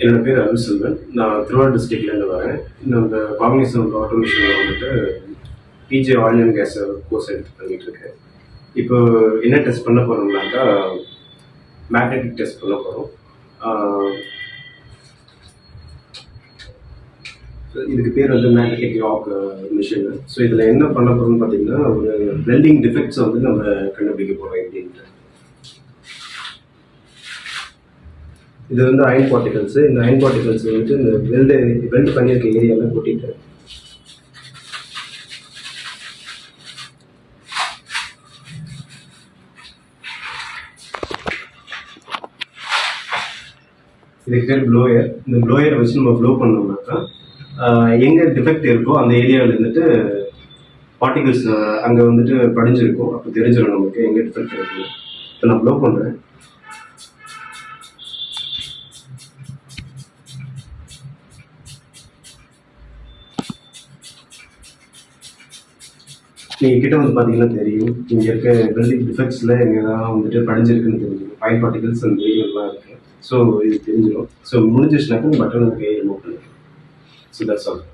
என்னோட பேர் அருள் செல்வன். நான் திருவாரூர் டிஸ்ட்ரிக்ட்லேருந்து வரேன். நம்ம காம்பினேஷன் ஆட்டோமேஷனில் வந்துட்டு PG oil and gas course எடுத்து பண்ணிகிட்டு இருக்கேன். இப்போ என்ன டெஸ்ட் பண்ண போகிறோம்னாக்கா மேக்னெட்டிக் டெஸ்ட் பண்ண போகிறோம். இதுக்கு பேர் வந்து மேக்னெட்டிக் ராக் மிஷின். ஸோ இதில் என்ன பண்ண போகிறோம்னு பார்த்தீங்கன்னா ஒரு வெல்டிங் டிஃபெக்ட்ஸை வந்து நம்ம கண்டுபிடிக்க போகிறோம் எப்படின்ட்டு. இது வந்து அயன் பார்ட்டிகல்ஸ். இந்த அயன் பார்ட்டிகல்ஸ் வந்துட்டு இந்த வெல்டு பண்ணியிருக்க ஏரியாவில் கொட்டிட்டு இதுக்கு பேர் ப்ளோயர். இந்த ப்ளோயரை வச்சு நம்ம ப்ளோ பண்ணோம்னாக்கா எங்கே டிஃபெக்ட் இருக்கோ அந்த ஏரியாவில் இருந்துட்டு பார்ட்டிகல்ஸ் அங்கே வந்துட்டு படிஞ்சிருக்கும். அப்போ தெரிஞ்சிடும் நமக்கு எங்கே டிஃபெக்ட் இருக்கு. இப்போ நான் ப்ளோ பண்ணுறேன். நீங்கள் கிட்ட வந்து பார்த்தீங்கன்னா தெரியும், இங்கே இருக்க வெல்டிங் டிஃபெக்ட்ஸில் எங்கெல்லாம் வந்துட்டு படிஞ்சிருக்குன்னு தெரிஞ்சிடும். ஃபைன் பார்ட்டிகல்ஸ் அந்த ஏரியாலாம் இருக்குது. ஸோ இது தெரிஞ்சிடும். ஸோ முடிஞ்சிச்சுனாக்கா பட்டன் ரிமூவ் பண்ணிக்கலாம். So that's all.